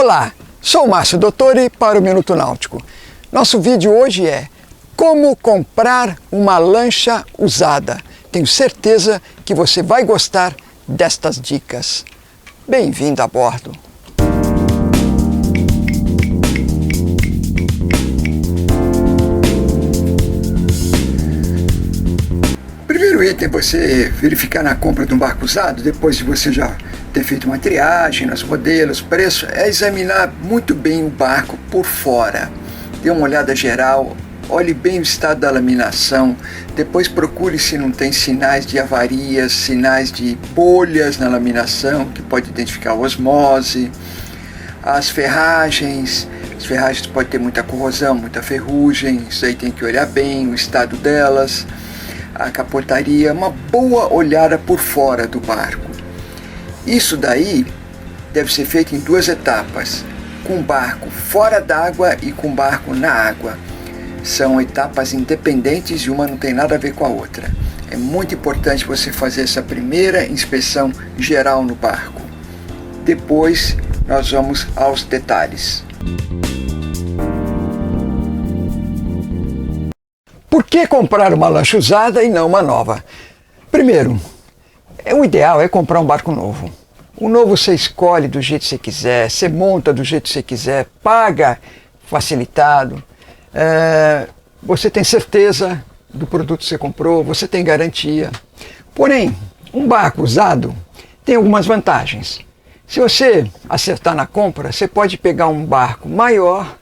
Olá, sou o Márcio Dottore para o Minuto Náutico. Nosso vídeo hoje é como comprar uma lancha usada. Tenho certeza que você vai gostar destas dicas. Bem-vindo a bordo! Primeiro item é você verificar na compra de um barco usado, depois de você já ter feito uma triagem nos modelos, preço, é examinar muito bem o barco por fora. Dê uma olhada geral, olhe bem o estado da laminação, depois procure se não tem sinais de avarias, sinais de bolhas na laminação, que pode identificar osmose. As ferragens podem ter muita corrosão, muita ferrugem, isso aí tem que olhar bem o estado delas. A capotaria, uma boa olhada por fora do barco. Isso daí deve ser feito em duas etapas, com o barco fora d'água e com o barco na água. São etapas independentes e uma não tem nada a ver com a outra. É muito importante você fazer essa primeira inspeção geral no barco. Depois nós vamos aos detalhes. Por que comprar uma lancha usada e não uma nova? Primeiro, o ideal é comprar um barco novo. O novo você escolhe do jeito que você quiser, você monta do jeito que você quiser, paga facilitado, você tem certeza do produto que você comprou, você tem garantia. Porém, um barco usado tem algumas vantagens. Se você acertar na compra, você pode pegar um barco maior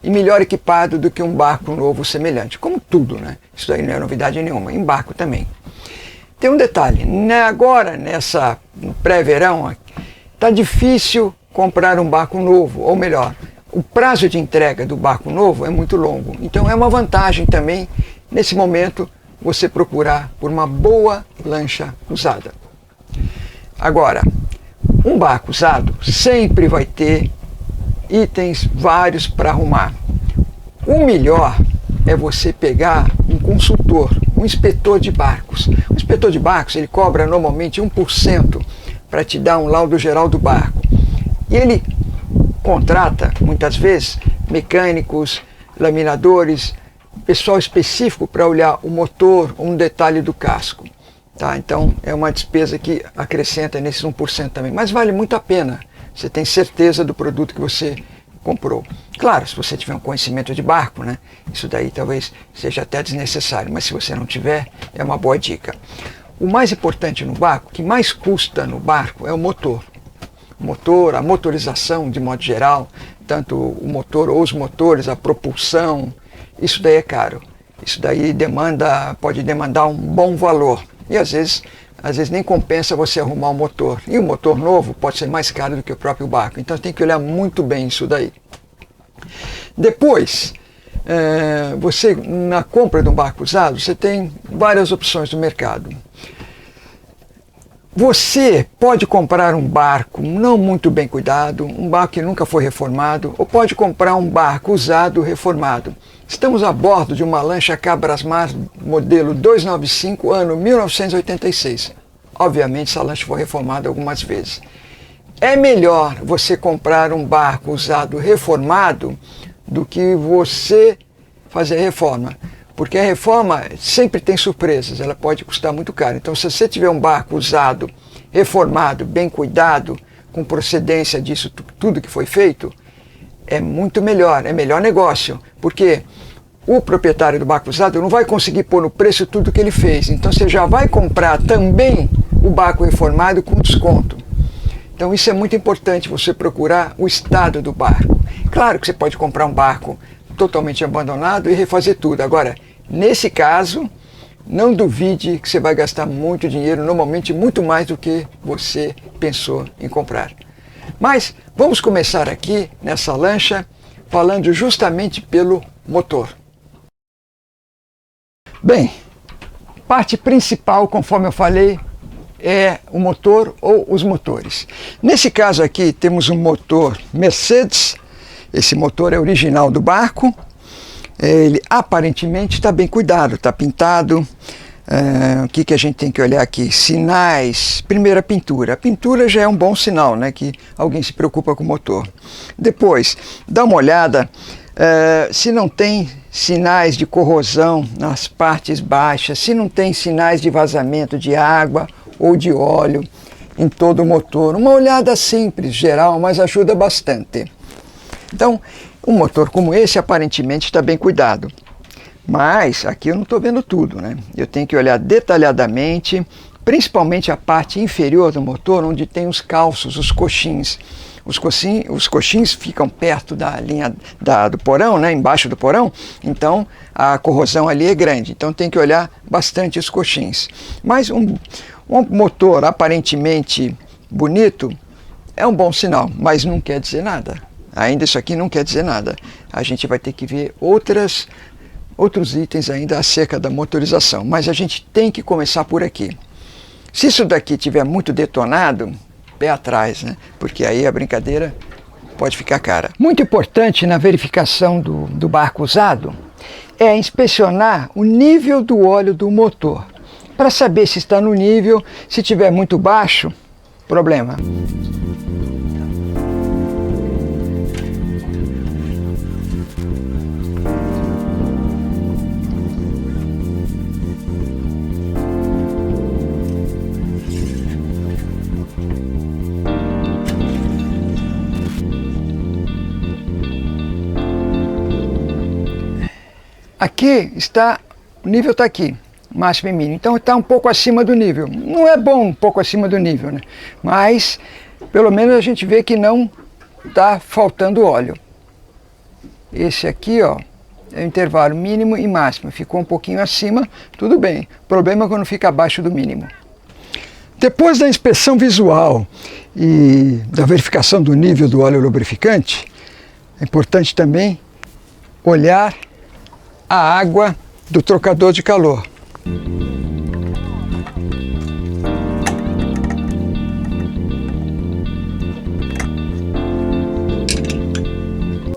e melhor equipado do que um barco novo semelhante. Como tudo, né? Isso daí não é novidade nenhuma. Em barco também. Tem um detalhe. Agora, nessa pré-verão, está difícil comprar um barco novo. Ou melhor, o prazo de entrega do barco novo é muito longo. Então é uma vantagem também, nesse momento, você procurar por uma boa lancha usada. Agora, um barco usado sempre vai ter itens vários para arrumar. O melhor é você pegar um consultor, um inspetor de barcos. O inspetor de barcos ele cobra normalmente 1% para te dar um laudo geral do barco. E ele contrata, muitas vezes, mecânicos, laminadores, pessoal específico para olhar o motor ou um detalhe do casco. Tá? Então é uma despesa que acrescenta nesses 1% também. Mas vale muito a pena. Você tem certeza do produto que você comprou. Claro, se você tiver um conhecimento de barco, né, isso daí talvez seja até desnecessário, mas se você não tiver, é uma boa dica. O mais importante no barco, o que mais custa no barco, é o motor. O motor, a motorização de modo geral, tanto o motor ou os motores, a propulsão, isso daí é caro. Isso daí pode demandar um bom valor. E às vezes nem compensa você arrumar um motor. E o motor novo pode ser mais caro do que o próprio barco. Então tem que olhar muito bem isso daí. Depois, você na compra de um barco usado, você tem várias opções no mercado. Você pode comprar um barco não muito bem cuidado, um barco que nunca foi reformado, ou pode comprar um barco usado reformado. Estamos a bordo de uma lancha Cabrasmar modelo 295, ano 1986. Obviamente essa lancha foi reformada algumas vezes. É melhor você comprar um barco usado reformado do que você fazer a reforma. Porque a reforma sempre tem surpresas, ela pode custar muito caro. Então se você tiver um barco usado, reformado, bem cuidado, com procedência disso tudo que foi feito, é muito melhor, é melhor negócio. Porque o proprietário do barco usado não vai conseguir pôr no preço tudo que ele fez. Então você já vai comprar também o barco reformado com desconto. Então isso é muito importante, você procurar o estado do barco. Claro que você pode comprar um barco totalmente abandonado e refazer tudo. Agora, nesse caso, não duvide que você vai gastar muito dinheiro, normalmente muito mais do que você pensou em comprar. Mas vamos começar aqui nessa lancha falando justamente pelo motor. Bem, parte principal, conforme eu falei, é o motor ou os motores. Nesse caso aqui temos um motor Mercedes. Esse motor é original do barco. Ele aparentemente está bem cuidado, está pintado. O que a gente tem que olhar aqui? Sinais. Primeiro, a pintura. A pintura já é um bom sinal, né, que alguém se preocupa com o motor. Depois, dá uma olhada se não tem sinais de corrosão nas partes baixas, se não tem sinais de vazamento de água ou de óleo em todo o motor. Uma olhada simples, geral, mas ajuda bastante. Então, um motor como esse aparentemente está bem cuidado. Mas aqui eu não estou vendo tudo, né? Eu tenho que olhar detalhadamente, principalmente a parte inferior do motor, onde tem os calços, os coxins. Os coxins ficam perto da linha do porão, né? Embaixo do porão, então a corrosão ali é grande. Então tem que olhar bastante os coxins. Mas um motor aparentemente bonito é um bom sinal, mas não quer dizer nada. Ainda isso aqui não quer dizer nada. A gente vai ter que ver outros itens ainda acerca da motorização, mas a gente tem que começar por aqui. Se isso daqui estiver muito detonado, pé atrás, né? Porque aí a brincadeira pode ficar cara. Muito importante na verificação do barco usado é inspecionar o nível do óleo do motor, para saber se está no nível. Se estiver muito baixo, problema. Aqui está, o nível está aqui, máximo e mínimo, então está um pouco acima do nível. Não é bom um pouco acima do nível, né? Mas pelo menos a gente vê que não está faltando óleo. Esse aqui, ó, é o intervalo mínimo e máximo, ficou um pouquinho acima, tudo bem. O problema é quando fica abaixo do mínimo. Depois da inspeção visual e da verificação do nível do óleo lubrificante, é importante também olhar a água do trocador de calor.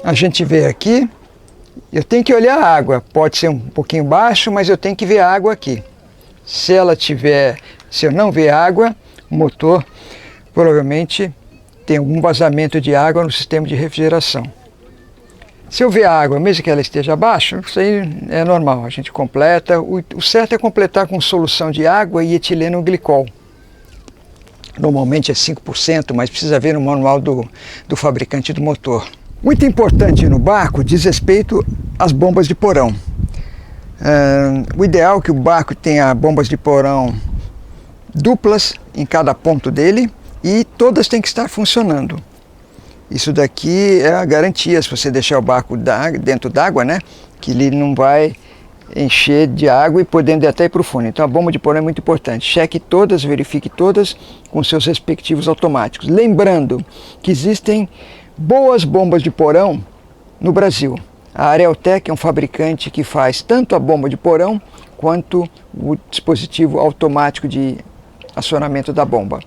A gente vê aqui, eu tenho que olhar a água, pode ser um pouquinho baixo, mas eu tenho que ver a água aqui. Se eu não ver água, o motor provavelmente tem algum vazamento de água no sistema de refrigeração. Se eu ver a água, mesmo que ela esteja abaixo, isso aí é normal, a gente completa. O certo é completar com solução de água e etileno glicol. Normalmente é 5%, mas precisa ver no manual do fabricante do motor. Muito importante no barco diz respeito às bombas de porão. O ideal é que o barco tenha bombas de porão duplas em cada ponto dele e todas têm que estar funcionando. Isso daqui é a garantia, se você deixar o barco dentro d'água, né, que ele não vai encher de água e podendo até ir para o fundo. Então a bomba de porão é muito importante. Cheque todas, verifique todas com seus respectivos automáticos. Lembrando que existem boas bombas de porão no Brasil. A Areotec é um fabricante que faz tanto a bomba de porão quanto o dispositivo automático de acionamento da bomba.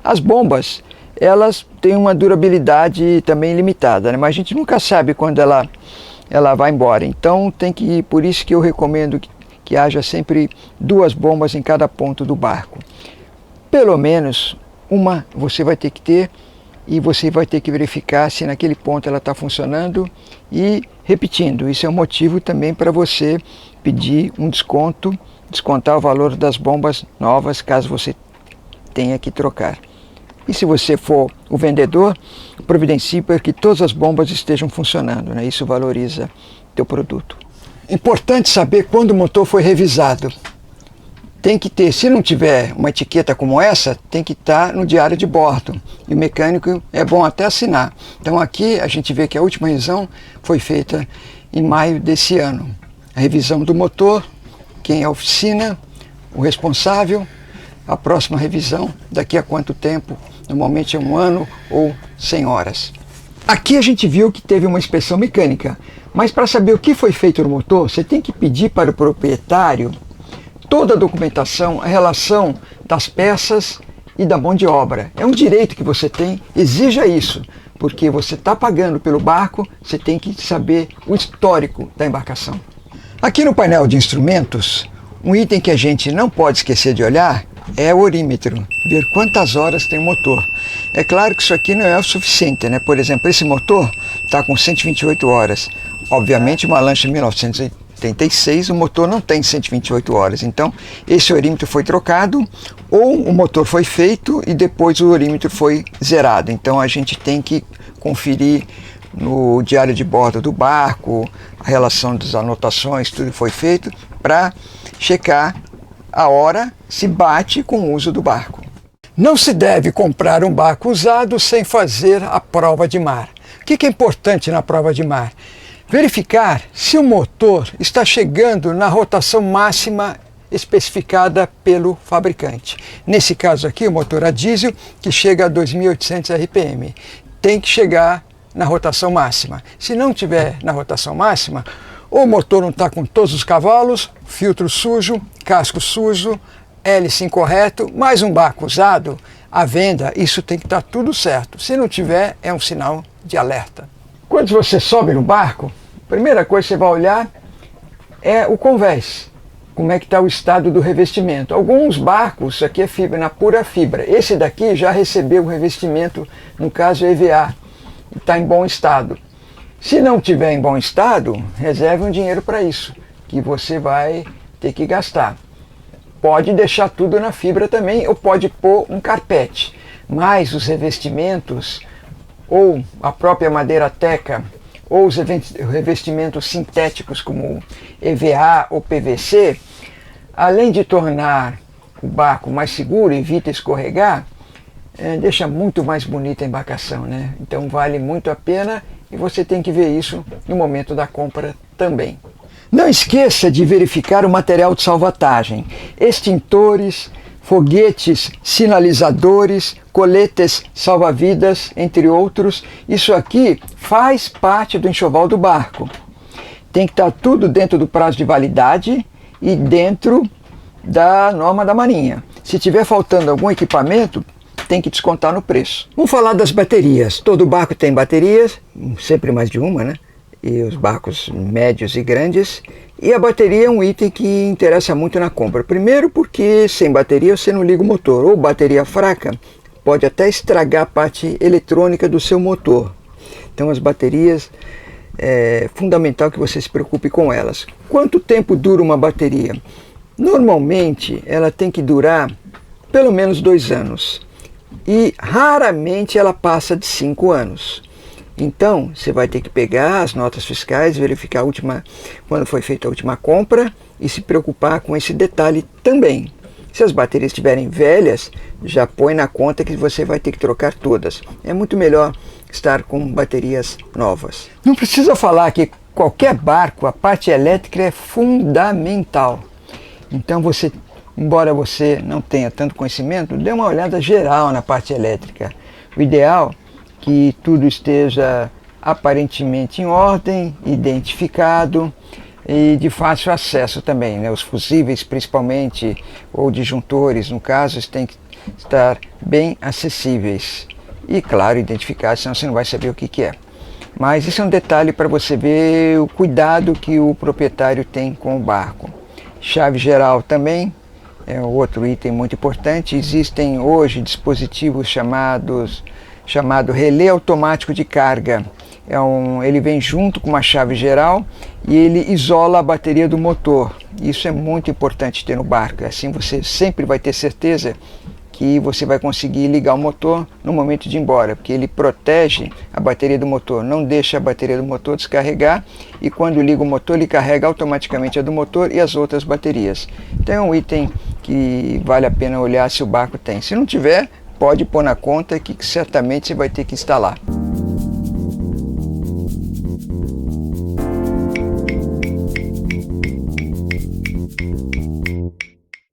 As bombas, elas têm uma durabilidade também limitada, né? Mas a gente nunca sabe quando ela vai embora. Então por isso que eu recomendo que haja sempre 2 bombas em cada ponto do barco. Pelo menos uma você vai ter que ter e você vai ter que verificar se naquele ponto ela está funcionando e repetindo. Isso é um motivo também para você pedir um descontar o valor das bombas novas caso você tenha que trocar. E se você for o vendedor, providencie para que todas as bombas estejam funcionando, né? Isso valoriza teu produto. Importante saber quando o motor foi revisado. Tem que ter, se não tiver uma etiqueta como essa, tem que estar no diário de bordo. E o mecânico é bom até assinar. Então aqui a gente vê que a última revisão foi feita em maio desse ano. A revisão do motor, quem é a oficina, o responsável, a próxima revisão, daqui a quanto tempo? Normalmente é 1 ano ou 100 horas. Aqui a gente viu que teve uma inspeção mecânica, mas para saber o que foi feito no motor, você tem que pedir para o proprietário toda a documentação, a relação das peças e da mão de obra. É um direito que você tem, exija isso, porque você está pagando pelo barco, você tem que saber o histórico da embarcação. Aqui no painel de instrumentos, Um item que a gente não pode esquecer de olhar é o orímetro, ver quantas horas tem o motor. É claro que isso aqui não é o suficiente, né? Por exemplo, esse motor está com 128 horas. Obviamente, uma Lancia 1986, o motor não tem 128 horas. Então, esse orímetro foi trocado, ou o motor foi feito e depois o orímetro foi zerado. Então, a gente tem que conferir no diário de bordo do barco, a relação das anotações, tudo foi feito, para checar a hora se bate com o uso do barco. Não se deve comprar um barco usado sem fazer a prova de mar. O que é importante na prova de mar? Verificar se o motor está chegando na rotação máxima especificada pelo fabricante. Nesse caso aqui, o motor a diesel, que chega a 2.800 RPM. Tem que chegar na rotação máxima. Se não tiver na rotação máxima, ou o motor não está com todos os cavalos, filtro sujo, casco sujo, hélice incorreto, mais um barco usado, à venda, isso tem que estar tudo certo. Se não tiver, é um sinal de alerta. Quando você sobe no barco, a primeira coisa que você vai olhar é o convés. Como é que está o estado do revestimento. Alguns barcos, isso aqui é fibra, na pura fibra. Esse daqui já recebeu o revestimento, no caso EVA, está em bom estado. Se não tiver em bom estado, reserve um dinheiro para isso, que você vai ter que gastar. Pode deixar tudo na fibra também, ou pode pôr um carpete. Mas os revestimentos, ou a própria madeira teca, ou os revestimentos sintéticos como EVA ou PVC, além de tornar o barco mais seguro, evita escorregar, deixa muito mais bonita a embarcação, né? Então vale muito a pena e você tem que ver isso no momento da compra também. Não esqueça de verificar o material de salvatagem, extintores, foguetes, sinalizadores, coletes salva-vidas, entre outros. Isso aqui faz parte do enxoval do barco. Tem que estar tudo dentro do prazo de validade e dentro da norma da Marinha. Se tiver faltando algum equipamento, tem que descontar no preço. Vamos falar das baterias. Todo barco tem baterias, sempre mais de uma, né? E os barcos médios e grandes. E a bateria é um item que interessa muito na compra. Primeiro porque sem bateria você não liga o motor. Ou bateria fraca pode até estragar a parte eletrônica do seu motor. Então as baterias, é fundamental que você se preocupe com elas. Quanto tempo dura uma bateria? Normalmente ela tem que durar pelo menos 2 anos. E raramente ela passa de 5 anos. Então, você vai ter que pegar as notas fiscais, verificar quando foi feita a última compra e se preocupar com esse detalhe também. Se as baterias estiverem velhas, já põe na conta que você vai ter que trocar todas. É muito melhor estar com baterias novas. Não precisa falar que qualquer barco, a parte elétrica é fundamental. Então, embora você não tenha tanto conhecimento, dê uma olhada geral na parte elétrica. O ideal é que tudo esteja aparentemente em ordem, identificado e de fácil acesso também, né? Os fusíveis principalmente, ou disjuntores no caso, têm que estar bem acessíveis. E claro, identificados, senão você não vai saber o que é. Mas isso é um detalhe para você ver o cuidado que o proprietário tem com o barco. Chave geral também é outro item muito importante. Existem hoje dispositivos chamado relé automático de carga. Ele vem junto com uma chave geral e ele isola a bateria do motor. Isso é muito importante ter no barco. Assim você sempre vai ter certeza que você vai conseguir ligar o motor no momento de ir embora, porque ele protege a bateria do motor, não deixa a bateria do motor descarregar, e quando liga o motor ele carrega automaticamente a do motor e as outras baterias. Então é um item que vale a pena olhar se o barco tem. Se não tiver, pode pôr na conta que certamente você vai ter que instalar.